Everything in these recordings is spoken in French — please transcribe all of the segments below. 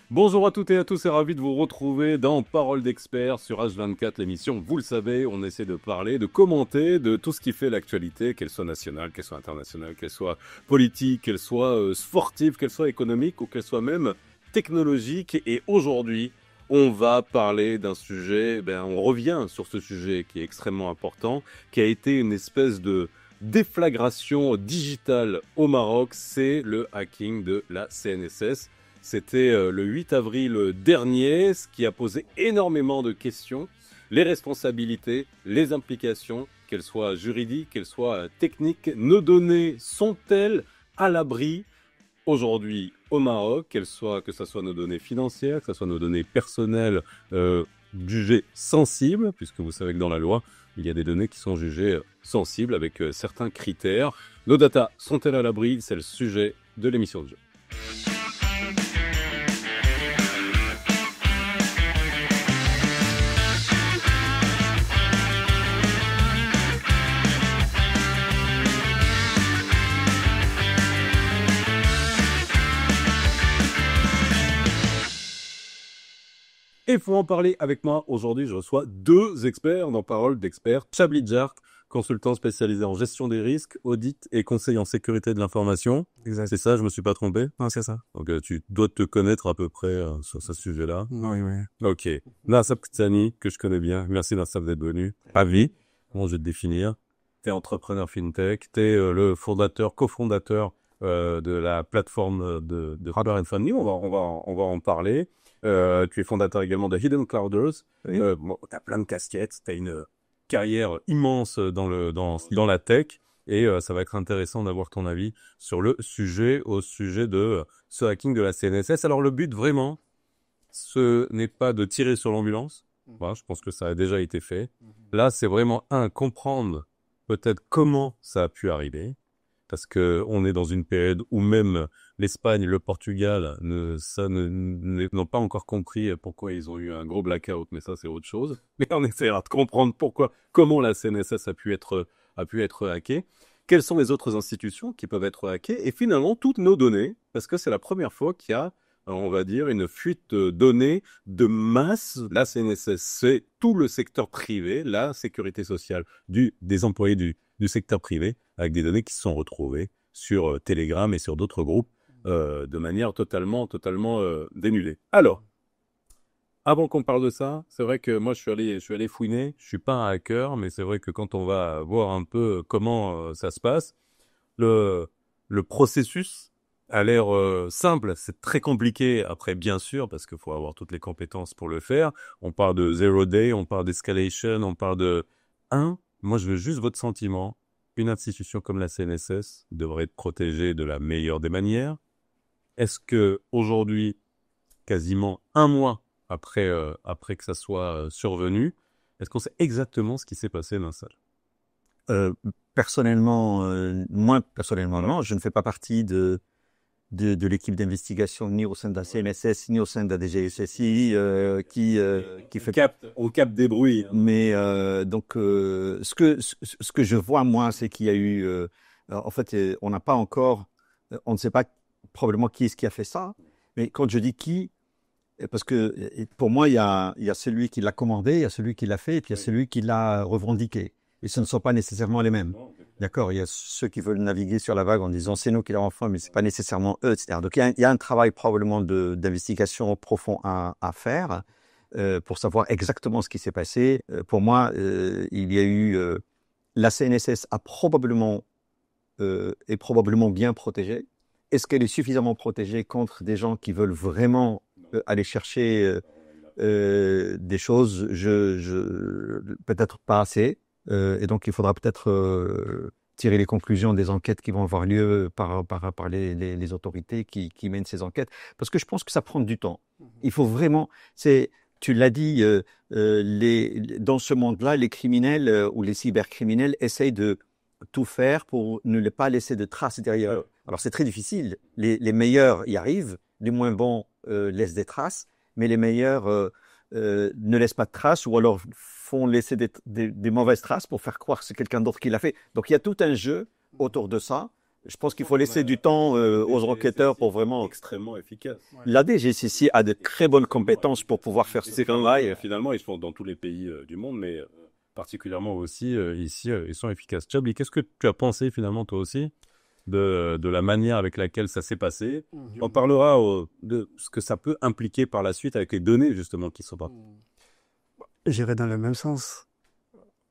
Bonjour à toutes et à tous et ravi de vous retrouver dans Parole d'experts sur H24, l'émission. Vous le savez, on essaie de parler, de commenter de tout ce qui fait l'actualité, qu'elle soit nationale, qu'elle soit internationale, qu'elle soit politique, qu'elle soit sportive, qu'elle soit économique ou qu'elle soit même technologique. Et aujourd'hui, on va parler d'un sujet, on revient sur ce sujet qui est extrêmement important, qui a été une espèce de déflagration digitale au Maroc, c'est le hacking de la CNSS. C'était le 8 avril dernier, ce qui a posé énormément de questions. Les responsabilités, les implications, qu'elles soient juridiques, qu'elles soient techniques. Nos données sont-elles à l'abri aujourd'hui au Maroc, que ce soit nos données financières, que ce soit nos données personnelles jugées sensibles, puisque vous savez que dans la loi, il y a des données qui sont jugées sensibles avec certains critères. Nos datas sont-elles à l'abri? C'est le sujet de l'émission de jeu. Et pour en parler avec moi, aujourd'hui, je reçois deux experts dans Parole d'experts. Chablis Jark, consultant spécialisé en gestion des risques, audit et conseil en sécurité de l'information. Exact. C'est ça, je me suis pas trompé? Non, c'est ça. Donc, tu dois te connaître à peu près sur ce sujet-là. Oui, oui. Ok. Nassab Ktsani, que je connais bien. Merci Nassab d'être venu. Ravi. Bon, je vais te définir. T'es entrepreneur fintech. T'es le cofondateur de la plateforme de Hardware and Funding. On va en parler. Tu es fondateur également de Hidden Clouders. Oui. Bon, t'as plein de casquettes. T'as une carrière immense dans la tech. Et ça va être intéressant d'avoir ton avis sur le sujet, au sujet de ce hacking de la CNSS. Alors le but vraiment, ce n'est pas de tirer sur l'ambulance. Voilà, je pense que ça a déjà été fait. Là, c'est vraiment comprendre peut-être comment ça a pu arriver. Parce que on est dans une période où même l'Espagne, le Portugal, n'ont pas encore compris pourquoi ils ont eu un gros blackout, mais ça c'est autre chose. Mais on essaiera de comprendre comment la CNSS a pu être hackée. Quelles sont les autres institutions qui peuvent être hackées? Et finalement, toutes nos données, parce que c'est la première fois qu'il y a, on va dire, une fuite de données de masse. La CNSS, c'est tout le secteur privé, la sécurité sociale des employés du secteur privé, avec des données qui se sont retrouvées sur Telegram et sur d'autres groupes de manière totalement dénudée. Alors, avant qu'on parle de ça, c'est vrai que moi je suis allé fouiner. Je suis pas un hacker, mais c'est vrai que quand on va voir un peu comment ça se passe, le processus a l'air simple. C'est très compliqué après, bien sûr, parce qu'il faut avoir toutes les compétences pour le faire. On parle de zero day, on parle d'escalation, on parle de moi je veux juste votre sentiment. Une institution comme la CNSS devrait être protégée de la meilleure des manières. Est-ce que aujourd'hui, quasiment un mois après que ça soit survenu, est-ce qu'on sait exactement ce qui s'est passé dans la salle? Personnellement, moi, personnellement, non. Je ne fais pas partie de l'équipe d'investigation, ni au sein de la CNSS, ni au sein de la DGSSI, qui fait... On capte des bruits. Hein. Mais donc, ce que je vois, moi, c'est qu'il y a eu... en fait, on n'a pas encore... on ne sait pas probablement qui est-ce qui a fait ça. Mais quand je dis qui... Parce que pour moi, il y a celui qui l'a commandé, il y a celui qui l'a fait, et puis il y a celui qui l'a revendiqué. Et ce ne sont pas nécessairement les mêmes. D'accord? Il y a ceux qui veulent naviguer sur la vague en disant c'est nous qui l'avons fait, mais c'est pas nécessairement eux, etc. Donc il y a un travail probablement d'investigation profond à faire pour savoir exactement ce qui s'est passé. Pour moi, il y a eu la CNSS est probablement bien protégée. Est-ce qu'elle est suffisamment protégée contre des gens qui veulent vraiment aller chercher des choses? Peut-être pas assez. Et donc, il faudra peut-être tirer les conclusions des enquêtes qui vont avoir lieu par les autorités qui mènent ces enquêtes. Parce que je pense que ça prend du temps. Il faut vraiment... Tu l'as dit, dans ce monde-là, les criminels ou les cybercriminels essayent de tout faire pour ne pas laisser de traces derrière eux. Alors, c'est très difficile. Les meilleurs y arrivent, les moins bons laissent des traces, mais les meilleurs ne laissent pas de traces ou alors font laisser des mauvaises traces pour faire croire que c'est quelqu'un d'autre qui l'a fait. Donc, il y a tout un jeu autour de ça Je pense qu'il faut laisser du temps aux enquêteurs pour vraiment... Extrêmement efficace. La DGCC a de très bonnes compétences pour pouvoir faire ce travail. Finalement, ils sont dans tous les pays du monde, mais particulièrement aussi ici, ils sont efficaces. Chablis, qu'est-ce que tu as pensé finalement toi aussi de la manière avec laquelle ça s'est passé? On parlera de ce que ça peut impliquer par la suite avec les données justement qui sont pas. J'irai dans le même sens.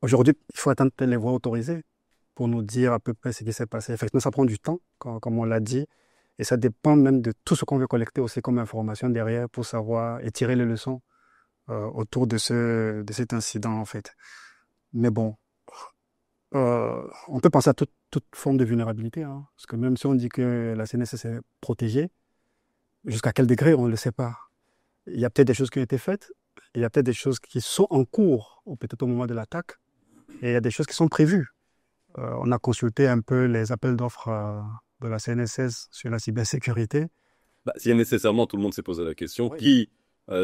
Aujourd'hui, il faut attendre les voies autorisées pour nous dire à peu près ce qui s'est passé. Effectivement, ça prend du temps, comme on l'a dit, et ça dépend même de tout ce qu'on veut collecter aussi comme information derrière pour savoir et tirer les leçons autour de cet incident en fait. Mais bon, on peut penser à toute forme de vulnérabilité, hein, parce que même si on dit que la CNSS est protégée, jusqu'à quel degré, on ne le sait pas. Il y a peut-être des choses qui ont été faites, il y a peut-être des choses qui sont en cours, ou peut-être au moment de l'attaque, et il y a des choses qui sont prévues. On a consulté un peu les appels d'offres de la CNSS sur la cybersécurité. Si nécessairement tout le monde s'est posé la question, Oui. qui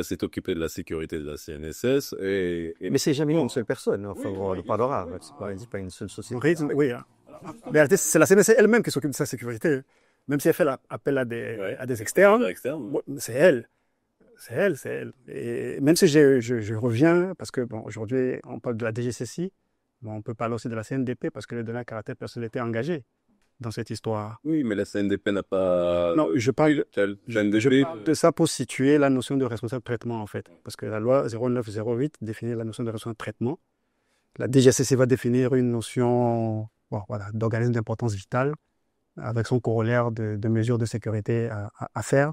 s'est occupé de la sécurité de la CNSS Mais c'est jamais une seule personne. Enfin, on en parlera. C'est pas une seule société. Oui, hein. Mais en réalité, c'est la CNSS elle-même qui s'occupe de sa sécurité. Même si elle fait appel à des externes, c'est elle. C'est elle. Et même si je reviens, parce que bon, aujourd'hui, on parle de la DGCC, mais on peut parler aussi de la CNDP, parce que les données à caractère personnel étaient engagées dans cette histoire. Oui, mais la CNDP n'a pas... Non, je parle CNDP... de ça pour situer la notion de responsable de traitement, en fait. Parce que la loi 0908 définit la notion de responsable de traitement. La DGCC va définir une notion d'organisme d'importance vitale, avec son corollaire de mesures de sécurité à faire.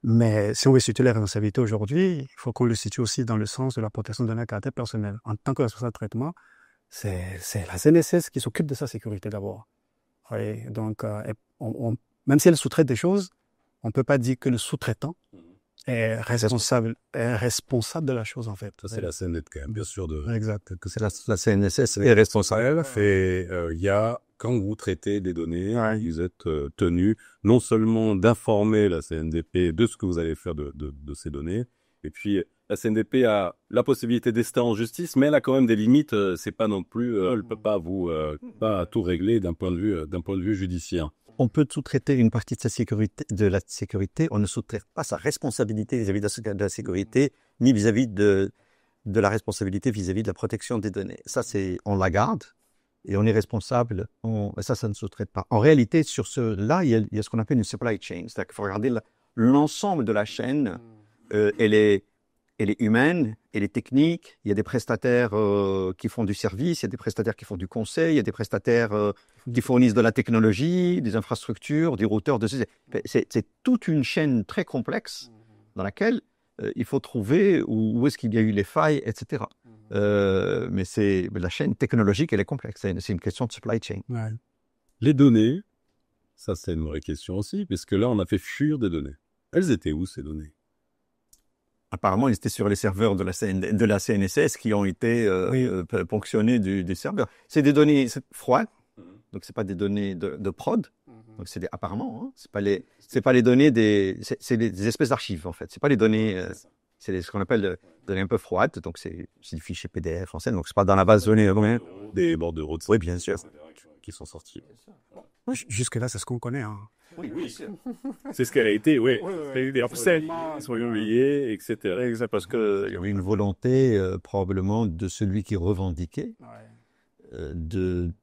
Mais si on veut situer les responsabilités aujourd'hui, il faut qu'on le situe aussi dans le sens de la protection de données à caractère personnel. En tant que responsable de traitement, c'est la CNSS qui s'occupe de sa sécurité d'abord. Oui, donc, même si elle sous-traite des choses, on ne peut pas dire que le sous-traitant est responsable de la chose, en fait. Ça, c'est la CNDP quand même, bien sûr. Exact. Que c'est la CNSS est responsable. Et il y a, quand vous traitez des données, vous êtes tenu non seulement d'informer la CNDP de ce que vous allez faire de ces données, et puis la CNDP a la possibilité d'ester en justice, mais elle a quand même des limites. C'est pas non plus, elle peut pas pas tout régler d'un point de vue judiciaire. On peut sous-traiter une partie de la sécurité, on ne sous-traite pas sa responsabilité vis-à-vis de la sécurité, ni vis-à-vis de la responsabilité vis-à-vis de la protection des données. Ça, on la garde et on est responsable. Ça ne sous-traite pas. En réalité, sur cela, il y a ce qu'on appelle une supply chain. C'est-à-dire qu'il faut regarder l'ensemble de la chaîne. Elle est humaine, elle est technique. Il y a des prestataires qui font du service, il y a des prestataires qui font du conseil, il y a des prestataires qui fournissent de la technologie, des infrastructures, des routeurs. C'est toute une chaîne très complexe dans laquelle il faut trouver où est-ce qu'il y a eu les failles, etc. Mais la chaîne technologique, elle est complexe. C'est une question de supply chain. Ouais. Les données, ça c'est une vraie question aussi, parce que là on a fait fuir des données. Elles étaient où ces données? Apparemment, ils étaient sur les serveurs de la CNSS qui ont été ponctionnés du serveur. C'est des données froides, donc c'est pas des données de prod. Donc c'est apparemment, hein, c'est pas les données c'est des espèces d'archives en fait. C'est pas les données, c'est ce qu'on appelle des données un peu froides. Donc c'est des fichiers PDF en scène. Donc c'est pas dans la base de données. Des bordereaux de oui, bien sûr, qui sont sortis. Jusque-là, c'est ce qu'on connaît. Hein. Oui. C'est ce qu'elle a été, oui. Des offsets, sont oubliés, etc. Exact, parce qu'il y avait une volonté probablement de celui qui revendiquait d'une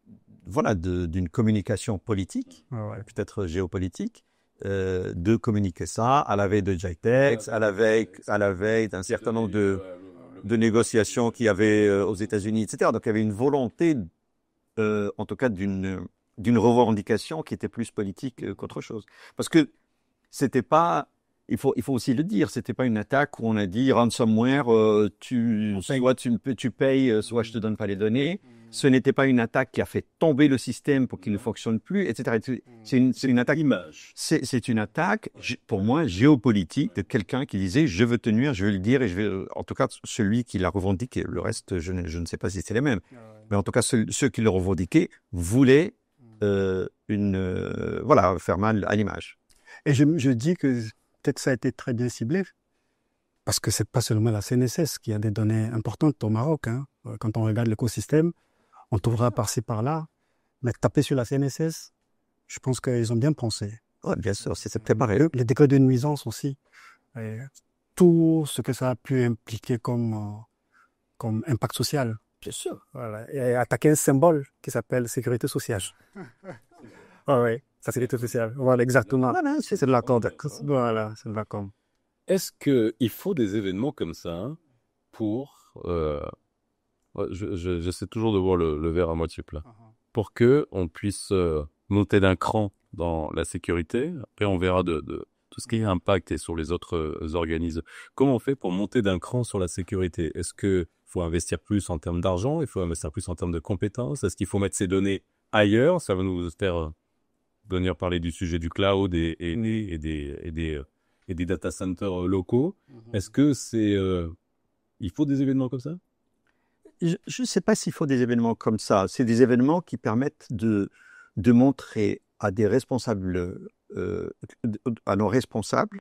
communication politique, peut-être géopolitique, de communiquer ça à la veille de JITEX, à la veille d'un certain nombre de négociations qu'il y avait aux États-Unis, etc. Donc il y avait une volonté, en tout cas d'une revendication qui était plus politique qu'autre chose. Parce que c'était pas, il faut aussi le dire, c'était pas une attaque où on a dit ransomware, soit tu payes, soit je te donne pas les données. Ce n'était pas une attaque qui a fait tomber le système pour qu'il ne fonctionne plus, etc. C'est une attaque. C'est une attaque, pour moi, géopolitique de quelqu'un qui disait je veux te nuire, je veux le dire, et en tout cas, celui qui l'a revendiqué. Le reste, je ne sais pas si c'est les mêmes. Mais en tout cas, ceux qui le revendiquaient voulaient faire mal à l'image. Et je dis que peut-être ça a été très bien ciblé, parce que c'est pas seulement la CNSS qui a des données importantes au Maroc. Hein. Quand on regarde l'écosystème, on trouvera par-ci par-là, mais taper sur la CNSS, Je pense qu'ils ont bien pensé. Ouais, bien sûr, c'est préparé. Les degrés de nuisance aussi. Et tout ce que ça a pu impliquer comme impact social. Bien sûr. Voilà. Et attaquer un symbole qui s'appelle sécurité sociale. Ah oui, ça sécurité sociale. Voilà, exactement. Voilà, C'est de la com. Voilà, c'est de la com. Est-ce qu'il faut des événements comme ça pour... ouais, j'essaie toujours de voir le verre à moitié plein. Pour que on puisse monter d'un cran dans la sécurité. Après, on verra de tout ce qui est impact et sur les autres organismes. Comment on fait pour monter d'un cran sur la sécurité? Est-ce qu'il faut investir plus en termes d'argent? Il faut investir plus en termes de compétences? Est-ce qu'il faut mettre ces données ailleurs? Ça va nous faire venir parler du sujet du cloud et des data centers locaux. Est-ce que il faut des événements comme ça? Je ne sais pas s'il faut des événements comme ça. C'est des événements qui permettent de montrer à des responsables, à nos responsables,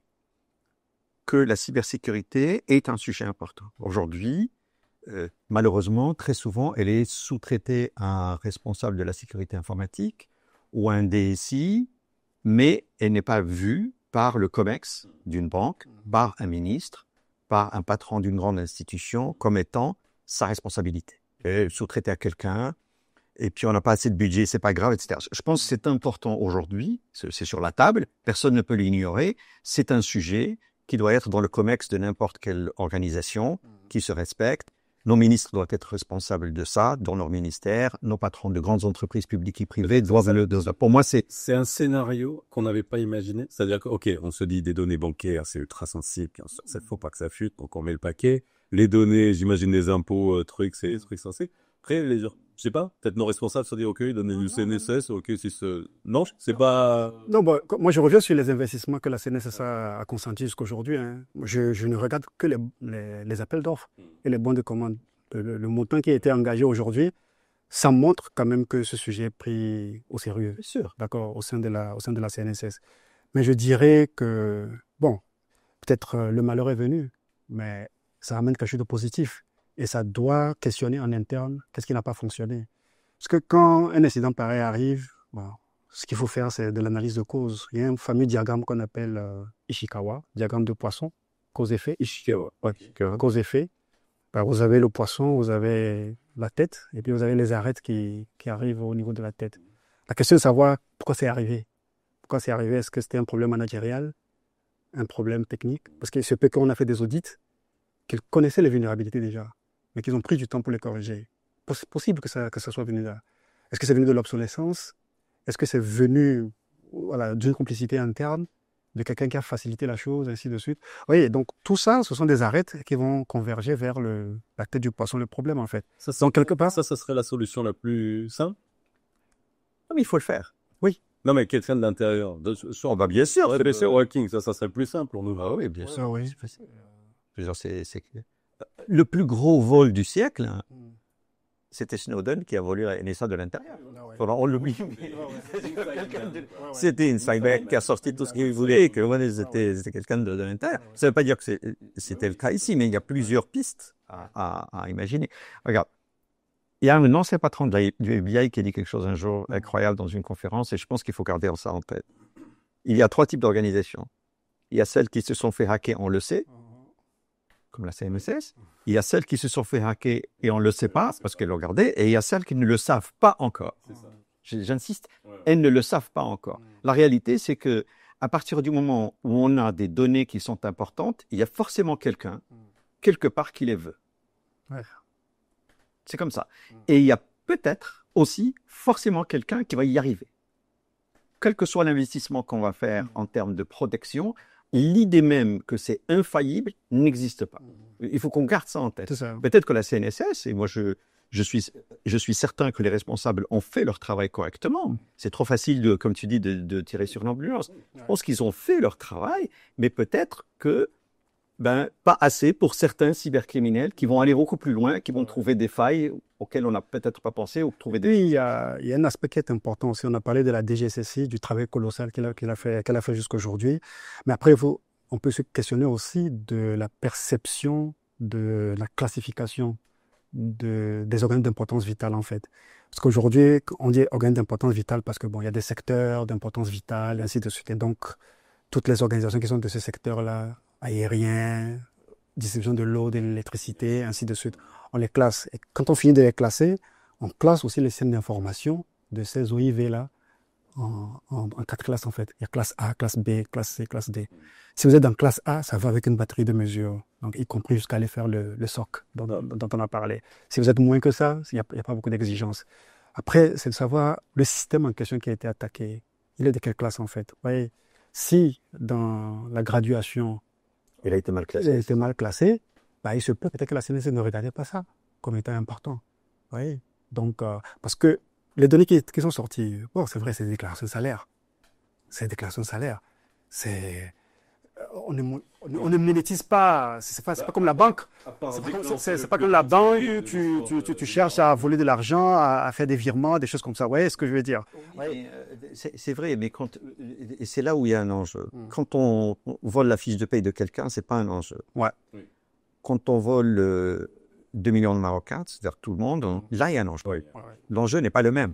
que la cybersécurité est un sujet important. Aujourd'hui, malheureusement, très souvent, elle est sous-traitée à un responsable de la sécurité informatique ou à un DSI, mais elle n'est pas vue par le COMEX d'une banque, par un ministre, par un patron d'une grande institution comme étant sa responsabilité. Sous-traiter à quelqu'un, et puis on n'a pas assez de budget, c'est pas grave, etc. Je pense que c'est important aujourd'hui, c'est sur la table, personne ne peut l'ignorer, c'est un sujet qui doit être dans le COMEX de n'importe quelle organisation qui se respecte. Nos ministres doivent être responsables de ça, dans leur ministère. Nos patrons de grandes entreprises publiques et privées doivent le... Pour moi, c'est un scénario qu'on n'avait pas imaginé. C'est-à-dire que, OK, on se dit des données bancaires, c'est ultra sensible, il faut pas que ça fute, donc on met le paquet. Les données, j'imagine des impôts, c'est des trucs sensibles. Après, je sais pas, peut-être nos responsables se disent, OK, donnez du CNSS, OK, si non, c'est pas... Non, bon, moi je reviens sur les investissements que la CNSS a consenti jusqu'aujourd'hui. Hein. Je ne regarde que les appels d'offres et les bons de commande. Le montant qui a été engagé aujourd'hui, ça montre quand même que ce sujet est pris au sérieux. bien sûr. D'accord, au sein de la CNSS. Mais je dirais que, bon, peut-être le malheur est venu, mais ça amène quelque chose de positif. Et ça doit questionner en interne qu'est-ce qui n'a pas fonctionné. Parce que quand un incident pareil arrive, bon, ce qu'il faut faire, c'est de l'analyse de cause. Il y a un fameux diagramme qu'on appelle Ishikawa, diagramme de poisson, cause-effet. Ishikawa. Ouais, cause-effet. Ben, vous avez le poisson, vous avez la tête, et puis vous avez les arêtes qui arrivent au niveau de la tête. La question est de savoir pourquoi c'est arrivé. Pourquoi c'est arrivé? Est-ce que c'était un problème managérial, un problème technique? Parce qu'il se peut qu'on a fait des audits, qu'ils connaissaient les vulnérabilités déjà, mais qu'ils ont pris du temps pour les corriger. C'est possible que ça soit venu là. Est-ce que c'est venu de l'obsolescence? Est-ce que c'est venu d'une complicité interne, de quelqu'un qui a facilité la chose, ainsi de suite? Oui, donc tout ça, ce sont des arêtes qui vont converger vers la tête du poisson, le problème en fait. Donc quelque part, ça serait la solution la plus simple? Non, mais il faut le faire. Oui. Non, mais quelqu'un de l'intérieur. Oh, bah, bien sûr. C'est working, ça serait plus simple pour nous. Ah oui, bien sûr. Oui. C'est facile. C'est le plus gros vol du siècle, c'était Snowden qui a volé la NSA de l'intérieur. On l'oublie. C'était Insider qui a sorti tout ce qu'il voulait, que c'était quelqu'un de l'intérieur. Ça ne veut pas dire que c'était le cas ici, mais il y a plusieurs pistes à imaginer. Regarde, il y a un ancien patron du FBI qui a dit quelque chose un jour incroyable dans une conférence, et je pense qu'il faut garder ça en tête. Il y a 3 types d'organisations. Il y a celles qui se sont fait hacker, on le sait, comme la CNSS. Il y a celles qui se sont fait hacker et on ne le sait pas parce qu'elles l'ont regardé. Et il y a celles qui ne le savent pas encore. J'insiste, elles ne le savent pas encore. La réalité, c'est que à partir du moment où on a des données qui sont importantes, il y a forcément quelqu'un, quelque part, qui les veut. Ouais. C'est comme ça. Et il y a peut-être aussi forcément quelqu'un qui va y arriver. Quel que soit l'investissement qu'on va faire en termes de protection, l'idée même que c'est infaillible n'existe pas. Il faut qu'on garde ça en tête. Peut-être que la CNSS, et moi je suis certain que les responsables ont fait leur travail correctement. C'est trop facile, comme tu dis, de tirer sur l'ambulance. Je pense qu'ils ont fait leur travail, mais peut-être que pas assez pour certains cybercriminels qui vont aller beaucoup plus loin, qui vont trouver des failles auxquelles on n'a peut-être pas pensé ou trouver des... Oui, il y a un aspect qui est important aussi. On a parlé de la DGSSI, du travail colossal qu'elle a fait jusqu'à aujourd'hui. Mais après, on peut se questionner aussi de la perception de la classification des organes d'importance vitale, en fait. Parce qu'aujourd'hui, on dit organes d'importance vitale parce que bon, il y a des secteurs d'importance vitale, ainsi de suite. Et donc, toutes les organisations qui sont de ce secteur-là, aérien, distribution de l'eau, de l'électricité, ainsi de suite, on les classe. Et quand on finit de les classer, on classe aussi les systèmes d'information de ces OIV-là en 4 classes en fait. Il y a classe A, classe B, classe C, classe D. Si vous êtes dans classe A, ça va avec une batterie de mesures, donc y compris jusqu'à aller faire le SOC dont on a parlé. Si vous êtes moins que ça, il n'y a pas beaucoup d'exigences. Après, c'est de savoir le système en question qui a été attaqué. Il est de quelle classe en fait? Vous voyez, si dans la graduation, Il a été mal il a classé. été mal classé, bah, il se peut peut-être que la CNSS ne regardait pas ça comme étant important. Vous voyez? Donc, parce que les données qui sont sorties, bon, c'est vrai, c'est des déclarations de salaire. C'est des déclarations de salaire. On ne monétise pas, c'est pas comme la banque. C'est pas comme la banque, tu cherches à voler de l'argent, à faire des virements, des choses comme ça. Vous voyez ce que je veux dire? Oui, c'est vrai, mais et c'est là où il y a un enjeu. Quand on vole la fiche de paye de quelqu'un, c'est pas un enjeu. Ouais. Quand on vole 2 millions de Marocains, c'est-à-dire tout le monde, là, il y a un enjeu. L'enjeu n'est pas le même.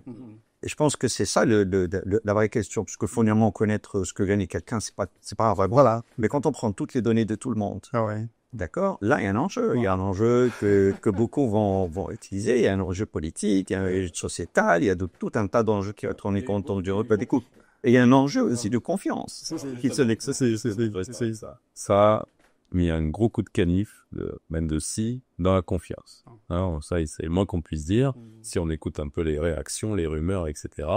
Et je pense que c'est ça la vraie question, parce que finalement, connaître ce que gagne quelqu'un, c'est pas un vrai. Voilà. Mais quand on prend toutes les données de tout le monde, Ah ouais. d'accord, là, il y a un enjeu. Il y a un enjeu que beaucoup vont utiliser. Il y a un enjeu politique, il y a un enjeu sociétal, il y a tout un tas d'enjeux qui vont être en compte du repas d'écoute. Et il y a un enjeu aussi de confiance. C'est ça. Ça, mais il y a un gros coup de canif, même de scie, dans la confiance. Alors, ça, c'est le moins qu'on puisse dire. Si on écoute un peu les réactions, les rumeurs, etc.,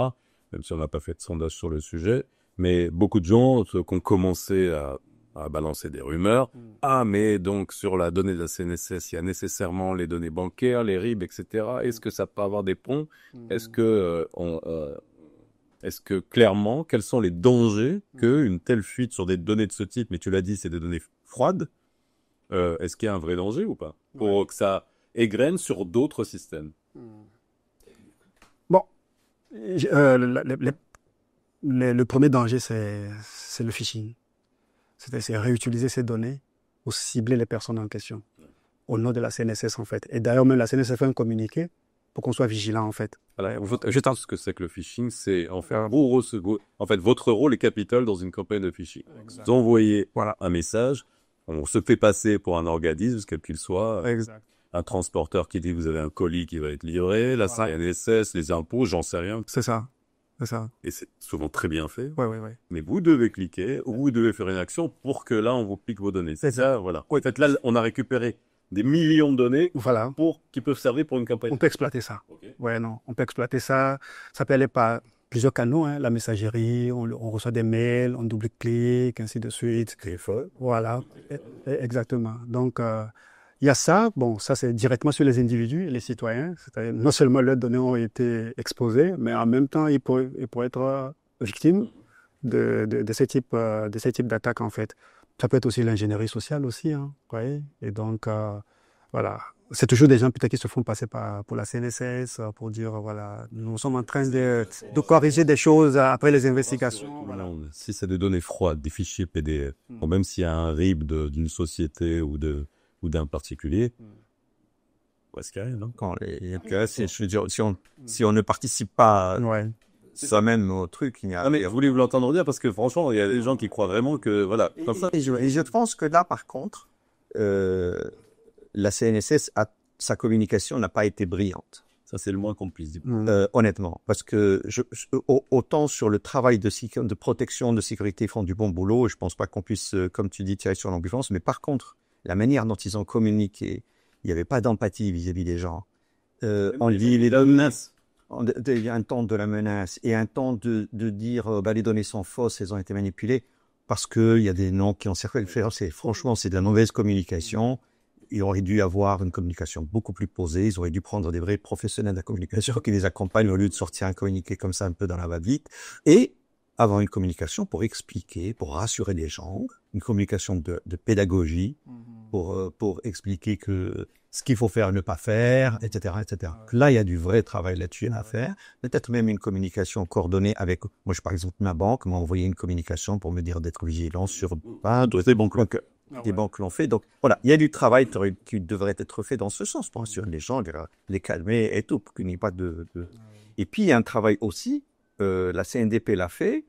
même si on n'a pas fait de sondage sur le sujet, mais beaucoup de gens qui ont commencé à balancer des rumeurs. Ah, mais donc, sur la donnée de la CNSS, il y a nécessairement les données bancaires, les RIB, etc. Est-ce que ça peut avoir des ponts? Est-ce que clairement, quels sont les dangers qu'une telle fuite sur des données de ce type, mais tu l'as dit, c'est des données froides, est-ce qu'il y a un vrai danger ou pas? Pour que ça égrène sur d'autres systèmes. Bon, le premier danger, c'est le phishing. C'est réutiliser ces données pour cibler les personnes en question, au nom de la CNSS en fait. Et d'ailleurs, même la CNSS fait un communiqué pour qu'on soit vigilant en fait. Voilà, ce que c'est que le phishing, c'est en fait votre rôle est capital dans une campagne de phishing. Vous envoyez un message, on se fait passer pour un organisme, quel qu'il soit, un transporteur qui dit que vous avez un colis qui va être livré, la CNSS, les impôts, j'en sais rien. C'est ça. C'est ça. Et c'est souvent très bien fait. Ouais. Mais vous devez cliquer ou vous devez faire une action pour que là, on vous pique vos données. C'est ça, voilà. En fait, là, on a récupéré des millions de données qui peuvent servir pour une campagne. On peut exploiter ça. Ouais, non. On peut exploiter ça. Ça peut aller par plusieurs canaux, hein. La messagerie, on reçoit des mails, on double-clique, ainsi de suite. Téléphone. Voilà. Exactement. Donc, il y a ça. Bon, ça, c'est directement sur les individus et les citoyens. C'est-à-dire, non seulement leurs données ont été exposées, mais en même temps, ils pourraient être victimes de ces types d'attaques, en fait. Ça peut être aussi l'ingénierie sociale aussi, hein, vous voyez. Et donc, voilà. C'est toujours des gens peut-être qui se font passer pour la CNSS, pour dire, voilà, nous sommes en train de corriger des choses après les investigations. Voilà. Si c'est des données froides, des fichiers PDF, ou même s'il y a un RIB d'une société ou d'un particulier, est-ce qu'il y a rien, non? Je veux dire, si on ne participe pas soi-même au truc, il y a... Ah, mais voulez-vous l'entendre dire? Parce que franchement, il y a des gens qui croient vraiment que, voilà, comme ça. Et je pense que là, par contre, la CNSS, sa communication n'a pas été brillante. Ça, c'est le moins qu'on puisse dire. Honnêtement. Parce que autant sur le travail de protection, de sécurité, ils font du bon boulot. Je pense pas qu'on puisse, comme tu dis, tirer sur l'ambulance. Mais par contre, la manière dont ils ont communiqué, il n'y avait pas d'empathie vis-à-vis des gens. On lit les menaces. Il y a un temps de la menace et un temps de dire les données sont fausses, elles ont été manipulées, parce qu'il y a des noms qui ont circulé. Franchement, c'est de la mauvaise communication. Il aurait dû avoir une communication beaucoup plus posée. Ils auraient dû prendre des vrais professionnels de la communication qui les accompagnent au lieu de sortir un communiqué comme ça un peu dans la va-vite. Et avoir une communication pour expliquer, pour rassurer les gens, une communication de pédagogie pour expliquer que ce qu'il faut faire, ne pas faire, etc., etc. Là, il y a du vrai travail là-dessus à faire. Peut-être même une communication coordonnée avec... Moi, par exemple, ma banque m'a envoyé une communication pour me dire d'être vigilant sur des banques l'ont fait. Donc, voilà, il y a du travail qui devrait être fait dans ce sens pour assurer les gens, les calmer et tout, pour qu'il n'y ait pas de Et puis, il y a un travail aussi, la CNDP l'a fait,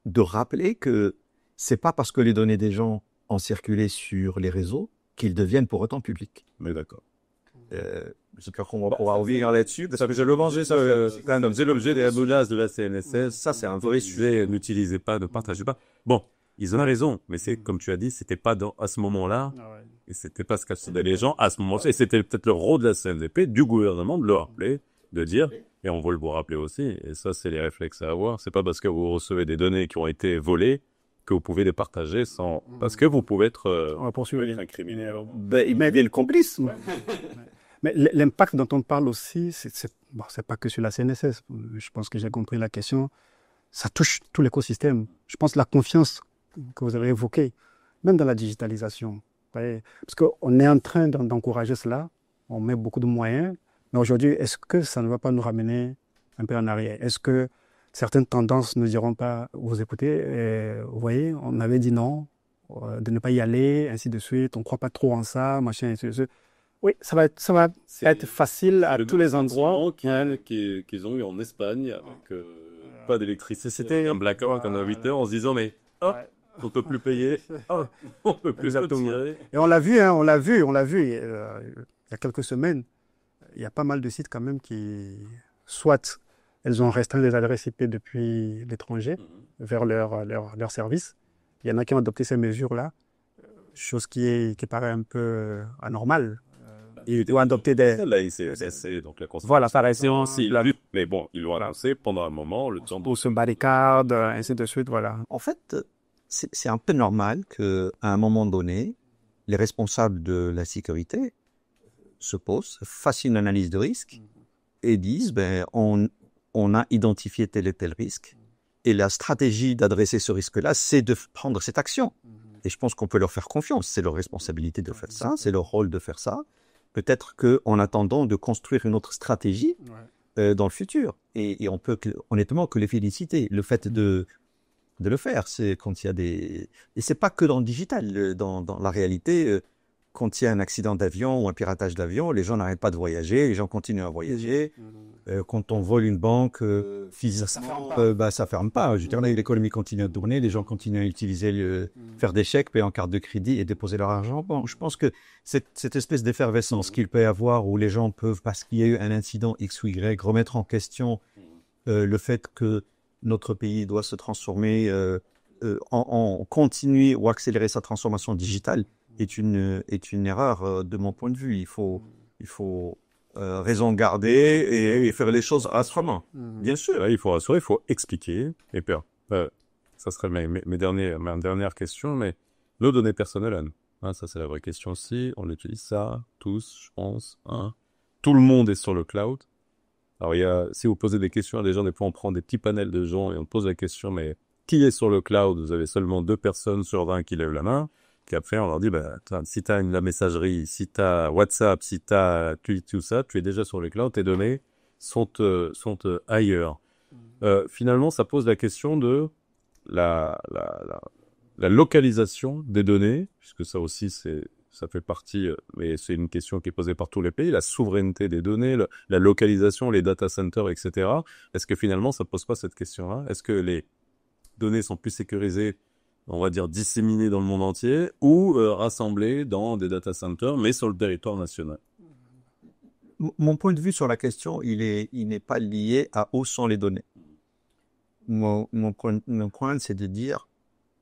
de rappeler que c'est pas parce que les données des gens ont circulé sur les réseaux qu'ils deviennent pour autant publics. Mais d'accord. J'espère qu'on va pouvoir revenir là-dessus. Ça, je le manger, ça, c'est l'objet des menaces de la CNSS. Ça, c'est un vrai sujet. N'utilisez pas, ne partagez pas. Bon, ils ont raison, mais c'est, comme tu as dit, c'était pas à ce moment-là, et c'était pas ce qu'attendaient les gens à ce moment-là, et c'était peut-être le rôle de la CNDP, du gouvernement, de le rappeler, de dire, et on va le vous rappeler aussi, et ça, c'est les réflexes à avoir. C'est pas parce que vous recevez des données qui ont été volées que vous pouvez les partager sans, parce que vous pouvez être, On va poursuivre. un criminel. Ben, il devient le complice. Mais l'impact dont on parle aussi, bon, c'est pas que sur la CNSS. Je pense que j'ai compris la question. Ça touche tout l'écosystème. Je pense la confiance que vous avez évoquée, même dans la digitalisation. Vous voyez, parce qu'on est en train d'encourager cela. On met beaucoup de moyens. Mais aujourd'hui, est-ce que ça ne va pas nous ramener un peu en arrière? Est-ce que certaines tendances ne diront pas, vous écoutez, vous voyez, on avait dit non, de ne pas y aller, ainsi de suite. On ne croit pas trop en ça, machin, ainsi de suite. Oui, ça va être facile à tous les endroits. Qu'ils ont eu en Espagne avec pas d'électricité. C'était un blackout pendant 8 heures en se disant mais on peut plus payer, on peut plus tirer. Et on l'a vu, hein, on l'a vu il y a quelques semaines. Il y a pas mal de sites quand même qui, soit elles ont restreint les adresses IP depuis l'étranger vers leur service. Il y en a qui ont adopté ces mesures-là, chose qui paraît un peu anormale. Ils doivent adopter des... La ICSC, donc la Voilà, par exemple. Mais bon, ils l'ont annoncé pendant un moment, le temps Pour se barricade, ainsi de suite, voilà. En fait, c'est un peu normal qu'à un moment donné, les responsables de la sécurité se posent, fassent une analyse de risque et disent, ben, on a identifié tel et tel risque. Et la stratégie d'adresser ce risque-là, c'est de prendre cette action. Et je pense qu'on peut leur faire confiance. C'est leur responsabilité de faire ça, c'est leur rôle de faire ça. Peut-être qu'en attendant de construire une autre stratégie dans le futur. Et on peut honnêtement que les féliciter. Le fait de le faire, c'est quand il y a des... Et c'est pas que dans le digital. Dans la réalité, quand il y a un accident d'avion ou un piratage d'avion, les gens n'arrêtent pas de voyager, les gens continuent à voyager. Quand on vole une banque, physiquement, ça ferme pas. Je veux dire, l'économie continue à tourner, les gens continuent à utiliser, faire des chèques, payer en carte de crédit et déposer leur argent. Bon, je pense que cette espèce d'effervescence qu'il peut y avoir où les gens peuvent, parce qu'il y a eu un incident X ou Y, remettre en question le fait que notre pays doit se transformer, en continuer ou accélérer sa transformation digitale est une erreur de mon point de vue. Il faut raison garder et faire les choses rassurement. Bien sûr, il faut rassurer, il faut expliquer. Et puis, ça serait ma dernière question, mais nos données personnelles, ça c'est la vraie question aussi. On utilise ça tous, je pense. Tout le monde est sur le cloud. Alors si vous posez des questions à des gens, des fois on prend des petits panels de gens et on pose la question, mais qui est sur le cloud? Vous avez seulement 2 personnes sur 20 qui lèvent la main. Puis après, on leur dit, si tu as la messagerie, si tu as WhatsApp, si tu as tout ça, tu es déjà sur le cloud, tes données sont ailleurs. Finalement, ça pose la question de la localisation des données, puisque ça aussi, ça fait partie, mais c'est une question qui est posée par tous les pays, la souveraineté des données, la localisation, les data centers, etc. Est-ce que finalement, ça pose pas cette question-là? Est-ce que les données sont plus sécurisées, on va dire disséminées dans le monde entier, ou rassemblées dans des data centers, mais sur le territoire national? Mon point de vue sur la question, il n'est pas lié à où sont les données. Mon point, c'est de dire,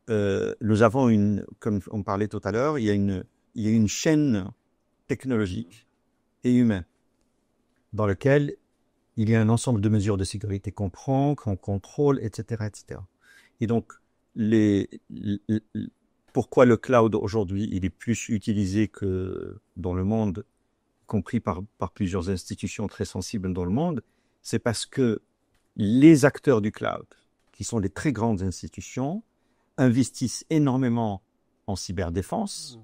nous avons comme on parlait tout à l'heure, il y a une chaîne technologique et humaine dans laquelle il y a un ensemble de mesures de sécurité qu'on prend, qu'on contrôle, etc., etc. Et donc, pourquoi le cloud aujourd'hui, il est plus utilisé que dans le monde, compris par plusieurs institutions très sensibles dans le monde, c'est parce que les acteurs du cloud, qui sont des très grandes institutions, investissent énormément en cyberdéfense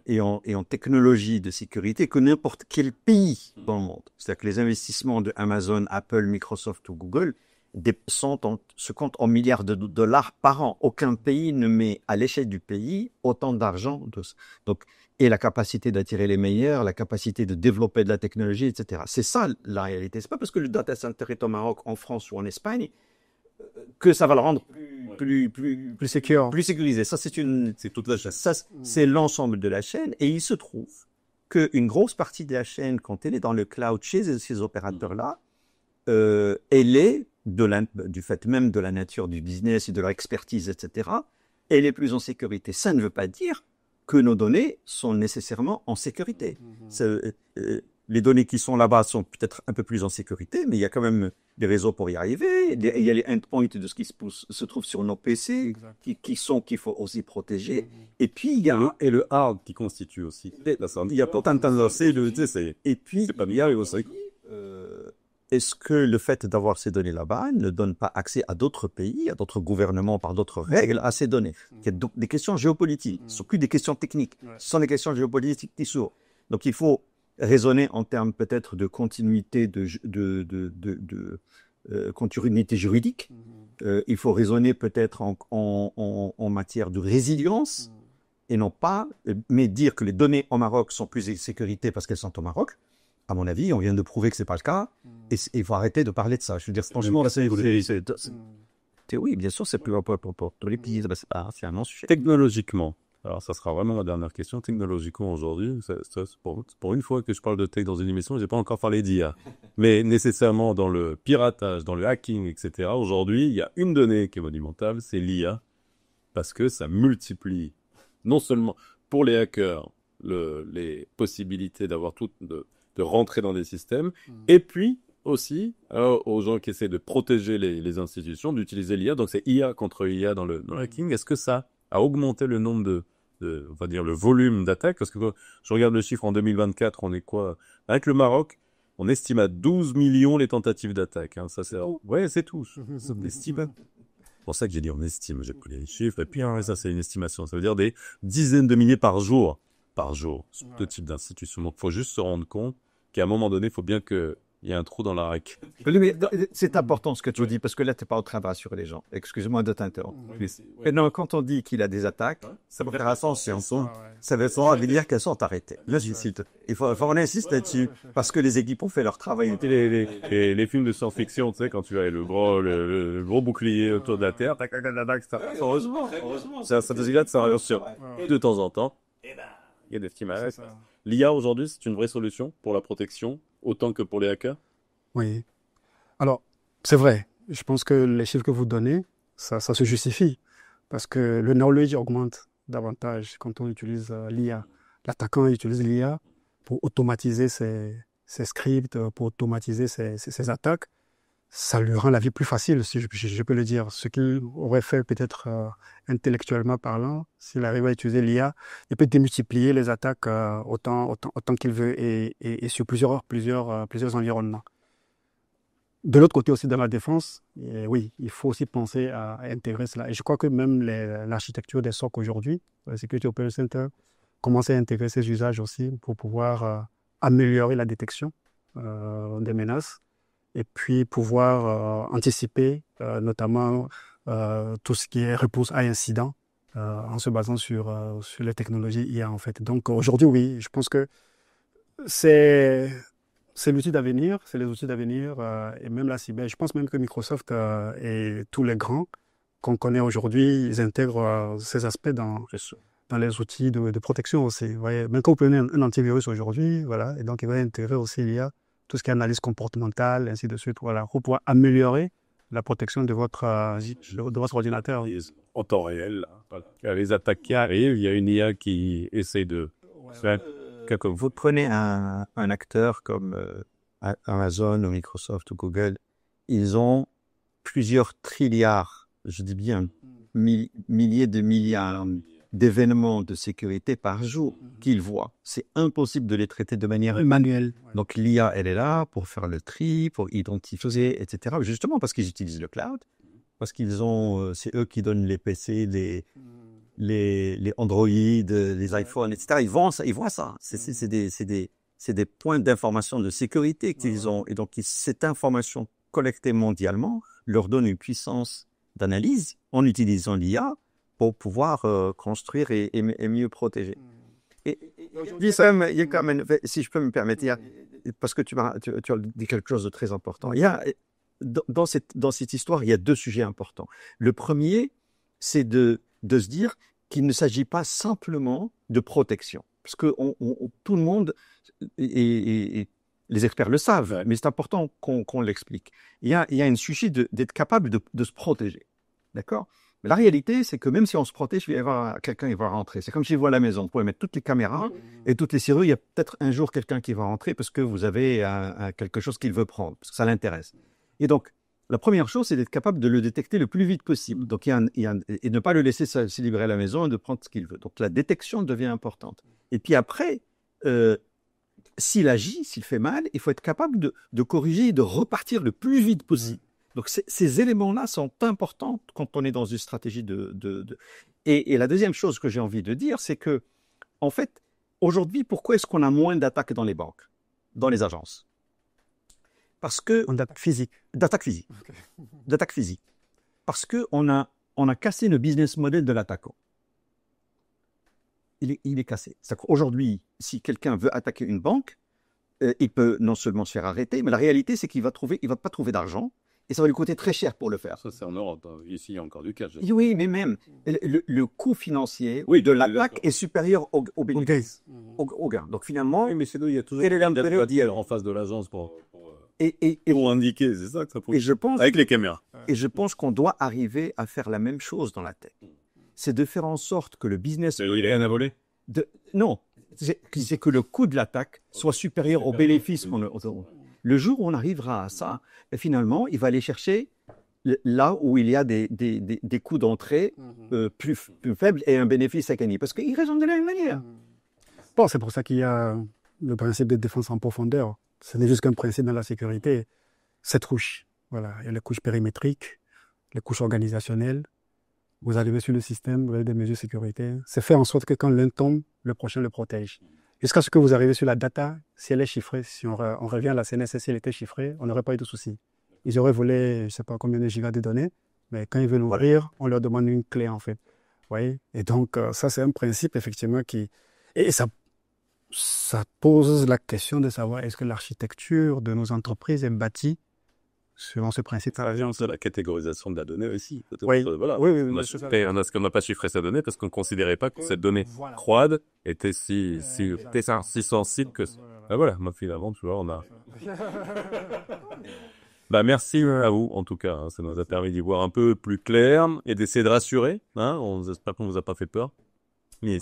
et en technologie de sécurité que n'importe quel pays dans le monde. C'est-à-dire que les investissements de Amazon, Apple, Microsoft ou Google se comptent en milliards de dollars par an. Aucun pays ne met à l'échelle du pays autant d'argent. Donc, et la capacité d'attirer les meilleurs, la capacité de développer de la technologie, etc. C'est ça la réalité. C'est pas parce que le data center est au Maroc, en France ou en Espagne que ça va le rendre plus secure. plus sécurisé. Ça, C'est toute la chaîne. ça, c'est l'ensemble de la chaîne. Et il se trouve qu'une grosse partie de la chaîne, quand elle est dans le cloud chez ces opérateurs-là, elle est, du fait même de la nature du business et de leur expertise, etc., elle est plus en sécurité. Ça ne veut pas dire que nos données sont nécessairement en sécurité. Les données qui sont là-bas sont peut-être un peu plus en sécurité, mais il y a quand même des réseaux pour y arriver. Il y a les endpoints de ce qui se trouve sur nos PC, qu'il faut aussi protéger. Et puis, il y a... Et le hard qui constitue aussi. Il y a pas tant de Et puis, c'est pas bien aussi. est-ce que le fait d'avoir ces données là-bas ne donne pas accès à d'autres pays, à d'autres gouvernements par d'autres règles à ces données? Il y a donc des questions géopolitiques. Ce ne sont plus des questions techniques. Ce sont des questions géopolitiques qui s'ouvrent. Donc, il faut raisonner en termes peut-être de continuité continuité juridique. Il faut raisonner peut-être en matière de résilience et non pas, mais dire que les données au Maroc sont plus en sécurité parce qu'elles sont au Maroc. À mon avis, on vient de prouver que c'est pas le cas, et il faut arrêter de parler de ça. Je veux dire, franchement, là, oui, bien sûr, c'est plus important pour tous les pays. C'est un non-sujet. Technologiquement, alors ça sera vraiment ma dernière question. Technologiquement aujourd'hui, pour une fois que je parle de tech dans une émission, j'ai pas encore parlé d'IA. Mais nécessairement dans le piratage, dans le hacking, etc. Aujourd'hui, il y a une donnée qui est monumentale, c'est l'IA, parce que ça multiplie non seulement pour les hackers les possibilités d'avoir de rentrer dans des systèmes, et puis aussi aux gens qui essaient de protéger les institutions d'utiliser l'IA. Donc c'est IA contre IA dans le hacking. Est-ce que ça a augmenté le nombre on va dire le volume d'attaques? Parce que quand je regarde le chiffre en 2024, on est quoi? Avec le Maroc, on estime à 12 millions les tentatives d'attaque. Hein. Ça, ouais, c'est tout. On estime. C'est pour ça que j'ai dit on estime. J'ai pris les chiffres. Et puis, ça, c'est une estimation. Ça veut dire des dizaines de milliers par jour. Sur ce type d'institution. Donc, il faut juste se rendre compte qu'à un moment donné, il faut bien qu'il y ait un trou dans la raquette. C'est important ce que tu dis, parce que là, tu n'es pas en train de rassurer les gens. Excuse-moi de t'interrompre. Mais non, quand on dit qu'il a des attaques, ça veut faire sens, ça veut dire qu'elles sont arrêtées. Là, j'insiste. On insiste là-dessus, parce que les équipes ont fait leur travail. Les films de science-fiction, tu sais, quand tu as le gros bouclier autour de la Terre, heureusement. Ça te dit là de ça sur de temps en temps. Il y a des petits malades. L'IA aujourd'hui, c'est une vraie solution pour la protection, autant que pour les hackers? Oui. Alors, c'est vrai. Je pense que les chiffres que vous donnez, ça se justifie. Parce que le knowledge augmente davantage quand on utilise l'IA. L'attaquant utilise l'IA pour automatiser ses scripts, pour automatiser ses attaques. Ça lui rend la vie plus facile, si je peux le dire. Ce qu'il aurait fait peut-être intellectuellement parlant, s'il arrive à utiliser l'IA, il peut démultiplier les attaques autant qu'il veut et sur plusieurs environnements. De l'autre côté aussi, dans la défense, oui, il faut aussi penser à intégrer cela. Et je crois que même l'architecture des SOC aujourd'hui, le Security Operations Center, commence à intégrer ces usages aussi pour pouvoir améliorer la détection des menaces et puis pouvoir anticiper notamment tout ce qui est réponse à incident en se basant sur les technologies IA en fait. Donc aujourd'hui, oui, je pense que c'est l'outil d'avenir, c'est les outils d'avenir et même la cyber. Je pense même que Microsoft et tous les grands qu'on connaît aujourd'hui, ils intègrent ces aspects dans les outils de protection aussi. Vous voyez, même quand vous prenez un antivirus aujourd'hui, voilà, et donc il va intégrer aussi l'IA, tout ce qui est analyse comportementale, ainsi de suite, voilà, pour pouvoir améliorer la protection de votre ordinateur. En temps réel, voilà. Il y a les attaques qui arrivent, il y a une IA qui essaie de faire. Comme vous prenez un acteur comme Amazon ou Microsoft ou Google, ils ont plusieurs trilliards, je dis bien milliers de milliards d'événements de sécurité par jour qu'ils voient. C'est impossible de les traiter de manière manuelle. Donc l'IA, elle est là pour faire le tri, pour identifier, etc. Justement parce qu'ils utilisent le cloud, parce qu'ils ont, c'est eux qui donnent les PC, les Android, les iPhones, etc. Ils voient ça. C'est des points d'information de sécurité qu'ils ont. Et donc, cette information collectée mondialement leur donne une puissance d'analyse en utilisant l'IA pour pouvoir construire et mieux protéger. Et il y a quand même, si je peux me permettre, parce que tu as dit quelque chose de très important. Il y a, dans cette histoire, il y a deux sujets importants. Le premier, c'est de se dire qu'il ne s'agit pas simplement de protection. Parce que tout le monde, et les experts le savent, mais c'est important qu'on l'explique. Il y a un sujet d'être capable de se protéger. D'accord? Mais la réalité, c'est que même si on se protège, il va y avoir quelqu'un qui va rentrer. C'est comme chez vous à la maison. Vous pouvez mettre toutes les caméras et toutes les serrures. Il y a peut-être un jour quelqu'un qui va rentrer parce que vous avez quelque chose qu'il veut prendre, parce que ça l'intéresse. Et donc, la première chose, c'est d'être capable de le détecter le plus vite possible. Donc, et ne pas le laisser se libérer à la maison et de prendre ce qu'il veut. Donc, la détection devient importante. Et puis après, s'il agit, s'il fait mal, il faut être capable de corriger et de repartir le plus vite possible. Donc, ces éléments-là sont importants quand on est dans une stratégie Et la deuxième chose que j'ai envie de dire, c'est que, en fait, aujourd'hui, pourquoi est-ce qu'on a moins d'attaques dans les banques, dans les agences? Parce que... D'attaques physiques. D'attaques physiques. Okay. D'attaques physiques. Parce qu'on a cassé le business model de l'attaquant. Il est cassé. Aujourd'hui, si quelqu'un veut attaquer une banque, il peut non seulement se faire arrêter, mais la réalité, c'est qu'il va pas trouver d'argent. Et ça va lui coûter très cher pour le faire. Ça, c'est en Europe. Ici, il y a encore du cash. Oui, mais même le coût financier de l'attaque est supérieur au bénéfice, au gain. Donc finalement... Oui, mais c'est il y a toujours un dit en face de l'agence pour indiquer, c'est ça que ça prouve. Avec les caméras. Et je pense qu'on doit arriver à faire la même chose dans la tech. C'est de faire en sorte que le business... Il est rien à voler? Non, c'est que le coût de l'attaque soit supérieur au bénéfice. Le jour où on arrivera à ça, finalement, il va aller chercher là où il y a des coûts d'entrée plus faibles et un bénéfice à gagner. Parce qu'ils raisonnent de la même manière. Bon, c'est pour ça qu'il y a le principe de défense en profondeur. Ce n'est juste qu'un principe dans la sécurité. 7 couches. Voilà. Il y a les couches périmétriques, les couches organisationnelles. Vous arrivez sur le système, vous avez des mesures de sécurité. C'est faire en sorte que quand l'un tombe, le prochain le protège. Jusqu'à ce que vous arrivez sur la data, si elle est chiffrée, si on revient à la CNSS, si elle était chiffrée, on n'aurait pas eu de souci. Ils auraient volé, je ne sais pas combien de gigas de données, mais quand ils veulent ouvrir, on leur demande une clé, en fait. Vous voyez? Et donc, ça, c'est un principe, effectivement, qui... Et ça pose la question de savoir est-ce que l'architecture de nos entreprises est bâtie selon ce principe. Ça vient de la catégorisation de la donnée aussi. Oui. Voilà. Oui, on n'a pas chiffré sa donnée parce qu'on ne considérait pas que cette donnée froide était si sensible que... Voilà, ma fille avant, tu vois, on a... merci à vous, en tout cas. Hein, ça nous a permis d'y voir un peu plus clair et d'essayer de rassurer. Hein, on espère qu'on ne vous a pas fait peur. Mais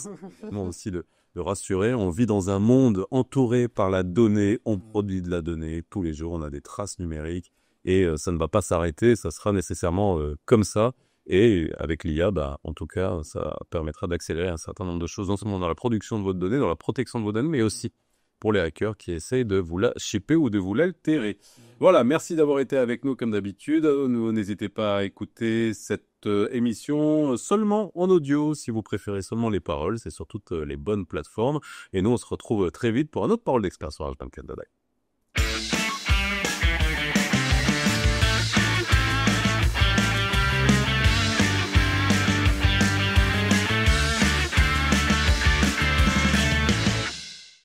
aussi de rassurer. On vit dans un monde entouré par la donnée. On produit de la donnée. Tous les jours, on a des traces numériques. Et ça ne va pas s'arrêter, ça sera nécessairement comme ça. Et avec l'IA, en tout cas, ça permettra d'accélérer un certain nombre de choses, non seulement dans la production de votre donnée, dans la protection de vos données, mais aussi pour les hackers qui essayent de vous la chipper ou de vous l'altérer. Voilà, merci d'avoir été avec nous comme d'habitude. N'hésitez pas à écouter cette émission seulement en audio, si vous préférez seulement les paroles. C'est sur toutes les bonnes plateformes. Et nous, on se retrouve très vite pour un autre Parole d'Expert sur H24.